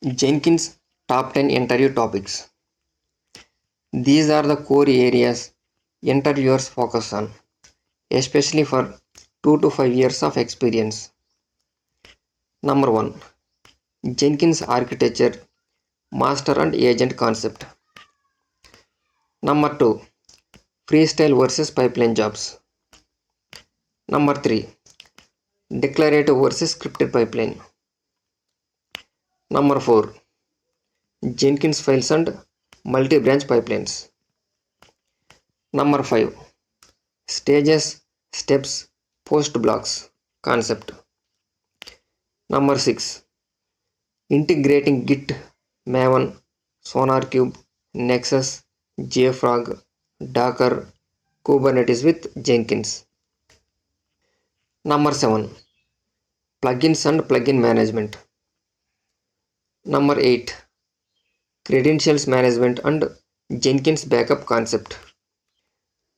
Jenkins Top 10 Interview Topics. These are the core areas interviewers focus on, especially for 2 to 5 years of experience. Number 1. Jenkins Architecture, Master and Agent Concept. Number 2. Freestyle versus Pipeline Jobs. Number 3. Declarative versus Scripted Pipeline. Number 4. Jenkins Files and Multi-Branch Pipelines. Number 5. Stages, Steps, Post Blocks Concept. Number 6. Integrating Git, Maven, SonarQube, Nexus, JFrog, Docker, Kubernetes with Jenkins. Number 7. Plugins and Plugin Management. Number 8. Credentials Management and Jenkins Backup Concept.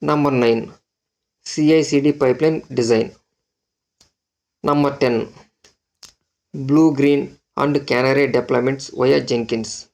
Number 9. CI/CD Pipeline Design. Number 10. Blue, Green and Canary deployments via Jenkins.